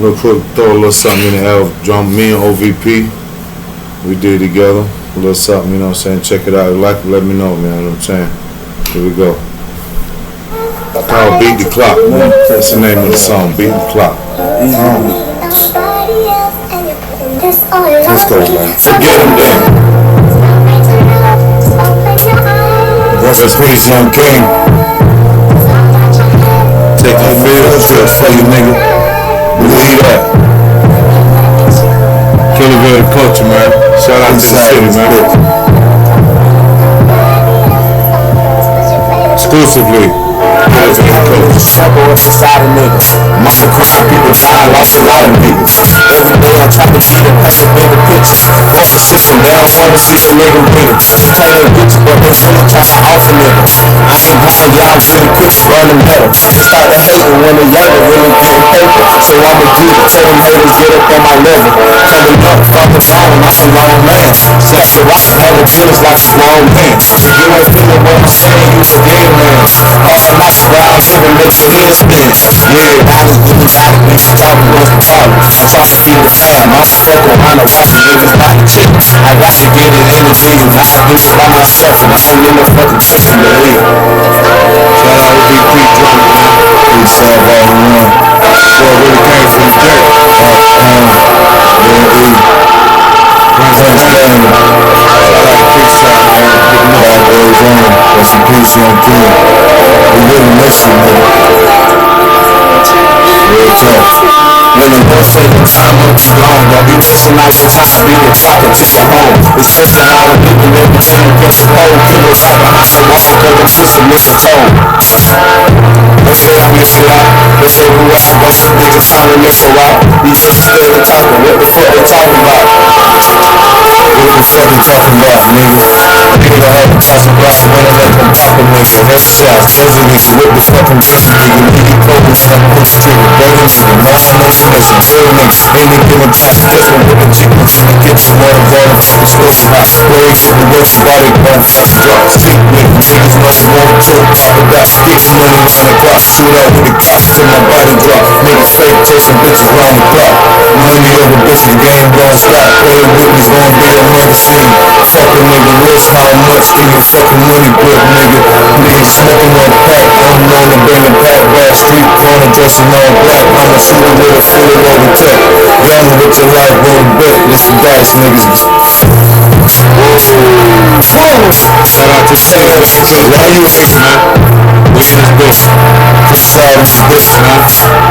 gonna throw a little something in the air. Drum me and OVP, we did it together. A little something, you know what I'm saying? Check it out. If you like it, let me know, man. You know what I'm saying? Here we go. It's called Beat the Clock, man. That's the name of the song, Beat the Clock. Let's go, man. Forget him then. Rest in peace, young king. Take a field trip for you, nigga. Believe that. Killaville Da Culture, man. Shout out to the city, man. Exclusively. Trouble with society niggas. Mama crying, people die, lost a lot of niggas. Every day I try to see the pressure, bigger pictures. Fuck the system, they don't want to see the nigga winning. Playing bitch, but they still try to offer niggas. I ain't blind, y'all getting quick, running better. Started hating when the younger really getting paper. So I'ma do it, tell them haters get up on my level. Coming up, fucking phone, I'm a long man. Slash the rock, all the dealers like a grown man. You ain't feeling what I'm saying, you a dead man. Hustle nice, but I don't even make your head spin. Yeah, I was good about it, bitch, talking was the problem. I'm trying to keep it fam, I'm stuck around the watch niggas by the chick. I got to get it energy, and I can do it by myself, and I ain't in no fucking chicken to live. Shout out to VP Drunk, man. Peace out, all the one. Boy, really came from the dirt. Rest in peace, young king. We really miss you, man. Real talk. Women both say the time won't be long, but we missing out the time, we were talking to your home. It's just a lot of people everything against the pole. People right behind the wall, going to some missing toe. They say I miss it out, they say who I was, niggas trying to miss a while. These niggas still talking, what the fuck they talking about? What the fuck you talking about, nigga? Nigga don't have to touch the block, when I let them pop a nigga. Headshots, chasing niggas, what the fuck I'm chasing, nigga. Nigga, cold, fuck, push, trigger, burger, nigga. Now I know some some real niggas. Ain't they giving back, kissing with the chickens in the kitchen. Wanna roll up the school spot, where they get the worst body bone. Drop street niggas, niggas must want to. I got sticks money round the clock, shoot out with the cops till my body drop. Niggas fake chasing bitches round the clock. Money over bitch, the game gon' stop. Play with me's gonna be a murder scene. Fuck a nigga, list how much give me fucking money, good nigga. Niggas smoking on crack, I'm known to bring the pack back. Street corner dressing all black, I'm a shooter with a fully loaded clip. Young with your life, roll the bit, this the dice, niggas. Shout out to City, man. Why you hating, man? We in this bitch. Shout out to this bitch, man.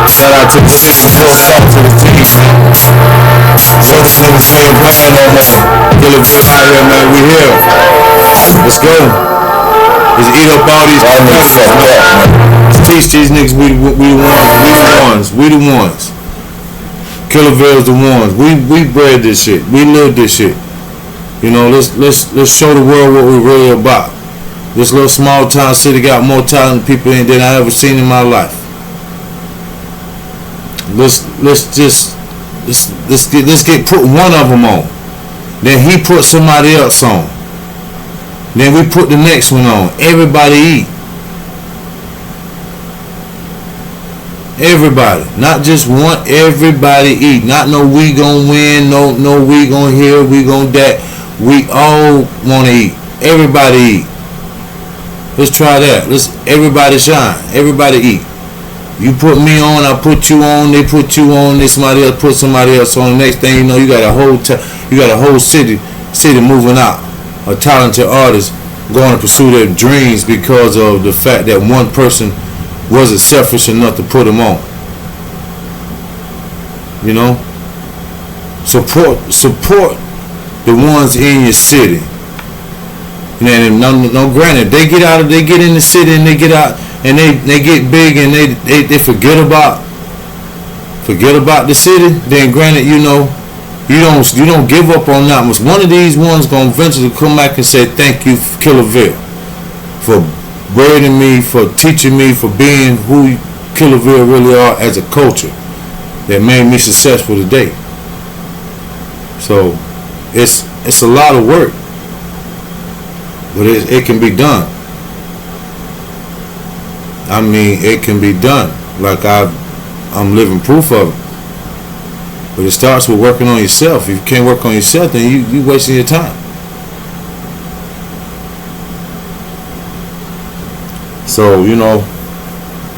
Shout out to the city, man. Shout out to the team, man. So this niggas ain't playing no more. Killaville out here, man. We here. Let's go. Let's eat up all these niggas, man. Let's teach these niggas we the ones. Killaville's the ones. We bred this shit. We live this shit. You know, let's show the world what we're really about. This little small town city got more talented people in than I ever seen in my life. Let's get put one of them on. Then he put somebody else on. Then we put the next one on. Everybody eat. Everybody, not just one. Everybody eat. Not no we gon' win. No we gon' here. We gon' that. We all want to eat. Everybody eat. Let's try that. Let's everybody shine. Everybody eat. You put me on, I put you on. They put you on. Then somebody else put somebody else on. The next thing you know, you got a whole city moving out. A talented artist going to pursue their dreams because of the fact that one person wasn't selfish enough to put them on. You know, support the ones in your city. And no, granted, they get in the city and they get out and they get big and they forget about the city. Then granted, you know, you don't give up on that much. One of these ones gonna eventually come back and say thank you, Killaville, for breeding me, for teaching me, for being who Killaville really are as a culture that made me successful today. So it's a lot of work, but it can be done. I mean, it can be done. Like I'm living proof of it. But it starts with working on yourself. If you can't work on yourself, then you wasting your time. So, you know,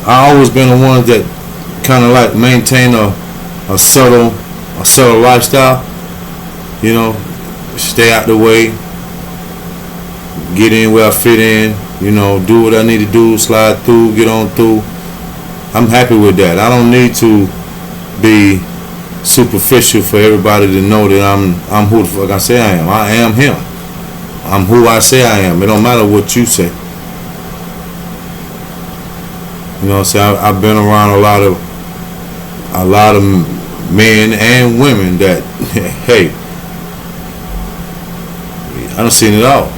I always been the one that kind of like maintain a subtle lifestyle. You know, stay out the way, get in where I fit in, you know, do what I need to do, slide through, get on through. I'm happy with that. I don't need to be superficial for everybody to know that I'm who the fuck I say I am. I am him. I'm who I say I am. It don't matter what you say. You know what I'm saying? I've been around a lot of men and women that, hey, I done seen it all.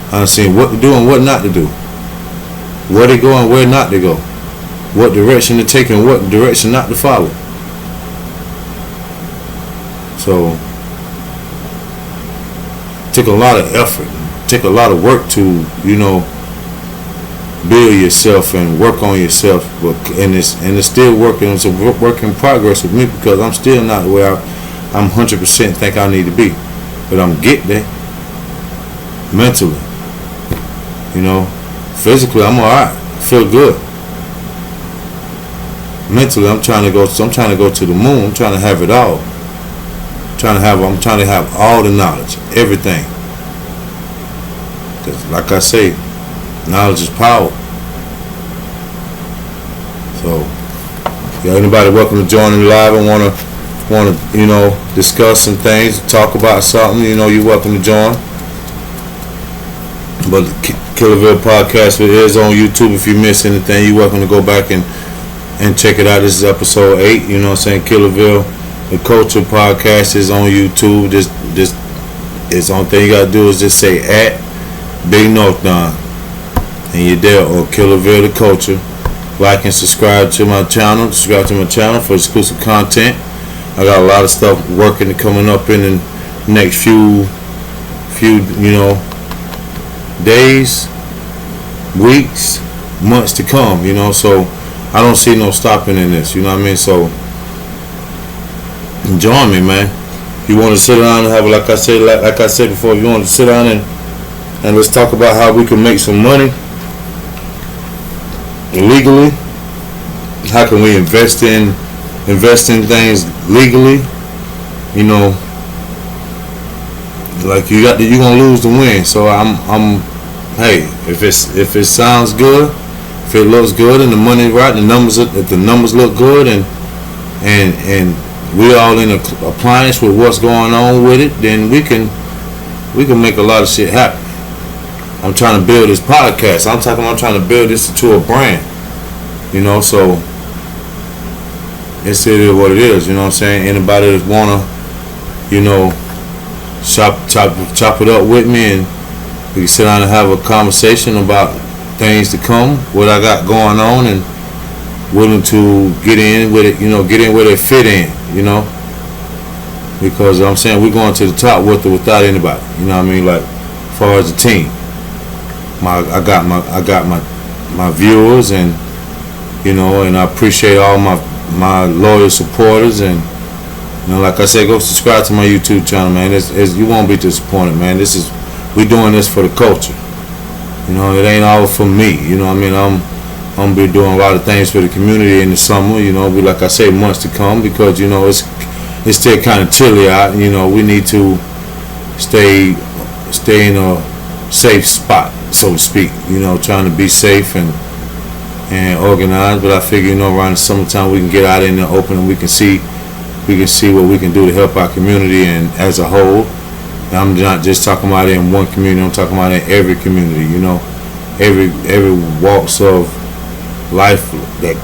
I done seen what to do and what not to do. Where to go and where not to go. What direction to take and what direction not to follow. So, take a lot of effort, take a lot of work to, you know, build yourself and work on yourself. But and it's still working. It's a work in progress with me because I'm still not where I'm 100% think I need to be. But I'm getting there. Mentally, you know, physically I'm alright. I feel good. Mentally, I'm trying to go to the moon. I'm trying to have it all. I'm trying to have all the knowledge, everything. Because, like I say, knowledge is power. So, yeah, anybody welcome to join in live and want to, you know, discuss some things, talk about something, you know, you're welcome to join. But the Killaville podcast is on YouTube. If you miss anything, you're welcome to go back and check it out. This is episode 8. You know what I'm saying? Killaville Da Culture podcast is on YouTube. This is only thing you gotta do is just say at BigNorfDon and you're there, or Killaville Da Culture. like and subscribe to my channel. Subscribe to my channel for exclusive content. I got a lot of stuff working coming up in the next few days, weeks, months to come. So I don't see no stopping in this. You know what I mean? So join me, man. You want to sit down and have, like I said before, you want to sit down and let's talk about how we can make some money legally. How can we invest in things legally? Like you're gonna lose to win. So I'm hey, if it sounds good, if it looks good and the money right, if the numbers look good and we all in appliance with what's going on with it, then we can make a lot of shit happen. I'm trying to build this podcast. I'm trying to build this into a brand. So it's it is what it is. You know what I'm saying? Anybody that wanna, chop it up with me, and we can sit down and have a conversation about things to come, what I got going on, and willing to get in with it, get in where they fit in, because I'm saying we're going to the top with or without anybody. You know what I mean? Like as far as the team, I got my viewers, and and I appreciate all my loyal supporters, and like I said, go subscribe to my YouTube channel, man. You won't be disappointed, man. We doing this for the culture. It ain't all for me. You know what I mean? I'm gonna be doing a lot of things for the community in the summer. Be like I say, months to come, because it's still kind of chilly out. We need to stay in a safe spot, so to speak. Trying to be safe and organized. But I figure, around the summertime we can get out in the open and we can see what we can do to help our community and as a whole. And I'm not just talking about it in one community. I'm talking about it in every community. Every walks of life that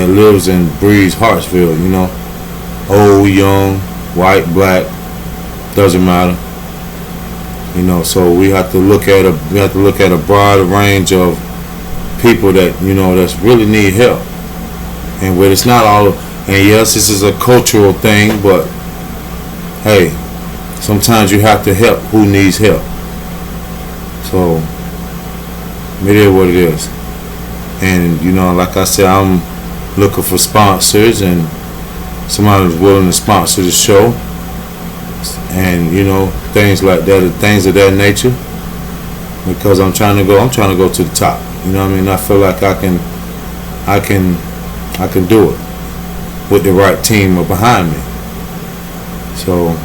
lives and breathes Hartsville. Old, young, white, black, doesn't matter. So we have to look at a broad range of people that that's really need help, and where it's not all. And yes, this is a cultural thing, but hey, sometimes you have to help who needs help. So it is what it is. And like I said, I'm looking for sponsors, and somebody who's willing to sponsor the show, and things like that, things of that nature, because I'm trying to go to the top. I feel like I can do it with the right team behind me. So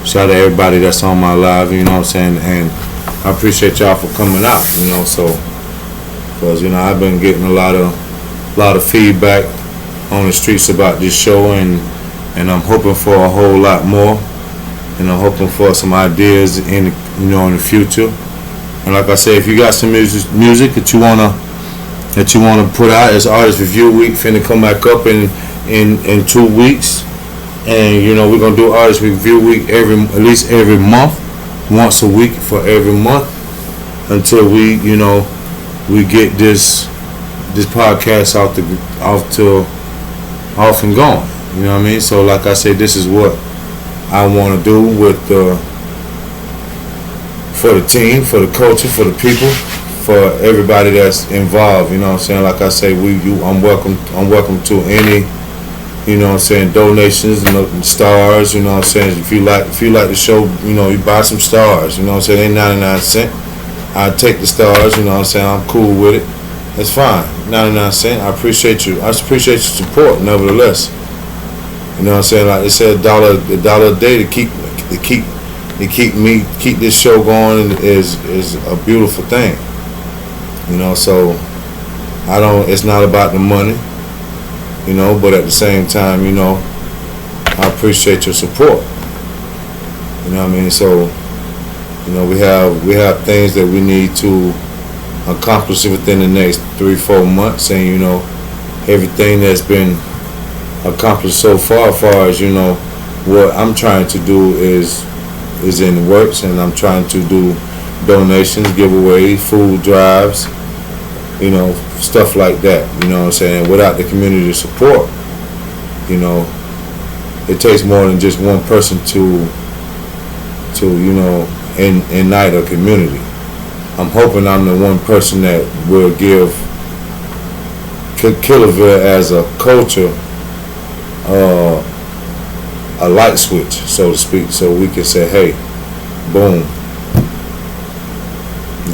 shout out to everybody that's on my live, and I appreciate y'all for coming out, so because I've been getting a lot of feedback on the streets about this show, and I'm hoping for a whole lot more, and I'm hoping for some ideas in the future. And like I said, if you got some music that you wanna put out, as Artist Review Week finna come back up in 2 weeks, and we're gonna do Artist Review Week at least every month, once a week for every month, until we get this podcast off and going. You know what I mean? So like I said, this is what I want to do for the team, for the culture, for the people, for everybody that's involved. Like I say, I'm welcome to any, donations and stars. If you like the show, you buy some stars. They 99 cents. I take the stars. I'm cool with it. It's fine. 99 cents. I appreciate you. I appreciate your support, nevertheless. Like they said, $1 a day to keep this show going is a beautiful thing. So it's not about the money, but at the same time, I appreciate your support. So, we have things that we need to accomplish within the next 3-4 months, and everything that's been accomplished so far as what I'm trying to do is in the works, and I'm trying to do donations, giveaways, food drives, stuff like that. You know what I'm saying? Without the community support, you know, it takes more than just one person to you know, ignite a community. I'm hoping I'm the one person that will give Killaville as a culture a light switch, so to speak, so we can say, hey, boom,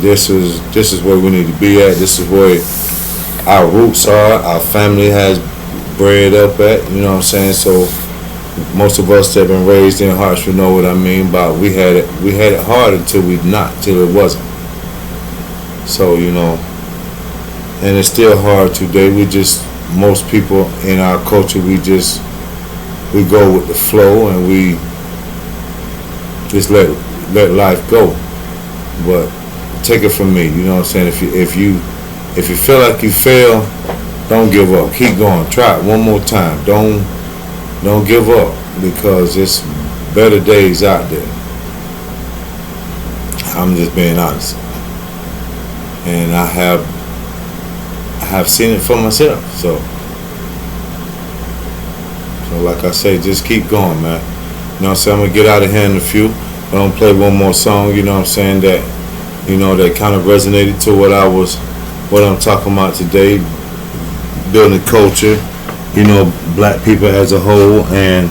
this is where we need to be at. This is where our roots are. Our family has bred up at. You know what I'm saying? So most of us that have been raised in Hartsville know what I mean. But we had it hard until it wasn't. So, you know, and it's still hard today. Most people in our culture, we go with the flow and we just let life go. But take it from me, you know what I'm saying? If you feel like you fail, don't give up. Keep going. Try it one more time. Don't give up, because it's better days out there. I'm just being honest. And I have seen it for myself. So like I say, just keep going, man. You know what I'm saying? I'm gonna get out of here in a few. I'm gonna play one more song, you know what I'm saying, that, you know, that kind of resonated to what I'm talking about today. Building culture, you know, black people as a whole, and,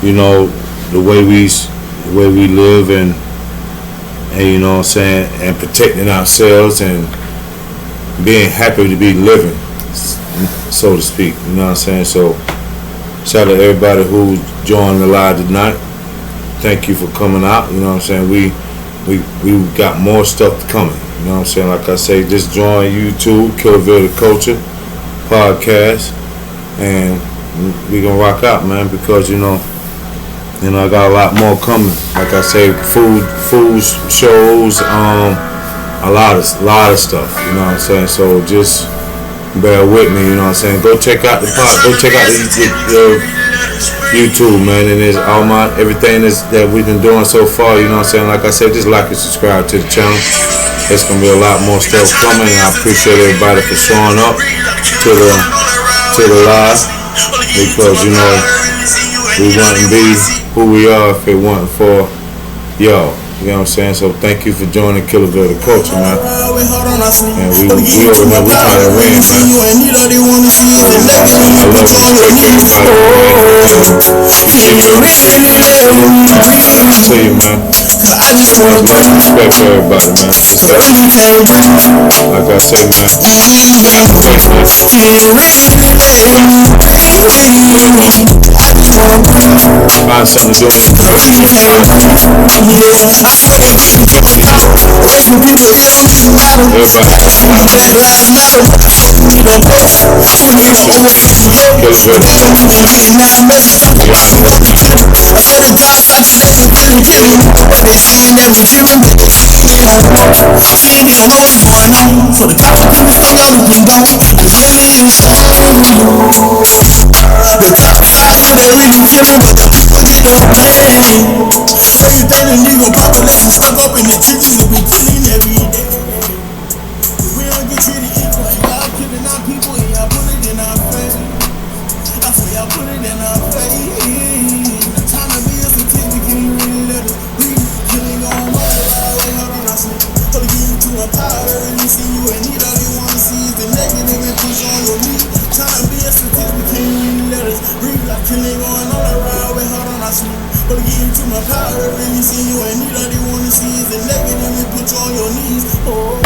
you know, the way we live, and you know what I'm saying, and protecting ourselves and being happy to be living, so to speak. You know what I'm saying? So shout out to everybody who joined the live tonight. Thank you for coming out. You know what I'm saying? We got more stuff coming. You know what I'm saying? Like I say, just join YouTube, Killaville Da Culture podcast, and we gonna rock out, man, because you know I got a lot more coming. Like I say, food shows, a lot of stuff. You know what I'm saying? So just bear with me. You know what I'm saying? Go check out the YouTube, man, and there's everything that we've been doing so far. You know what I'm saying? Like I said, just like and subscribe to the channel. There's gonna be a lot more stuff coming, and I appreciate everybody for showing up to the live, because you know we wouldn't be who we are if it wasn't for y'all. You know what I'm saying? So thank you for joining Killaville Da Culture, man. And we over here, we trying to win, man. I love you. I see you, man. Much respect for everybody, man. Like I say, man. Find something to do. For the cops, people think all the thing gone. The really is the cops out here, they really killing, but the people get up playing. Everything the nigga population stuck up in the trenches, and we killing every day. We don't get treated equal, and y'all killing our people, and y'all put it in our face. I swear y'all put it in our face. Time to be a statistic, can you really let us be? Killing on my way, hold on, I sleep. So to give you to a power, really see you and need all you wanna see is the negative and push on your knee. Trying to be a statistic, can you really let us breathe? Like killing going all around, wait, hold on, I sleep. But to give you to my power, really see you and need all you wanna see is the negative and put you on your knees. Oh.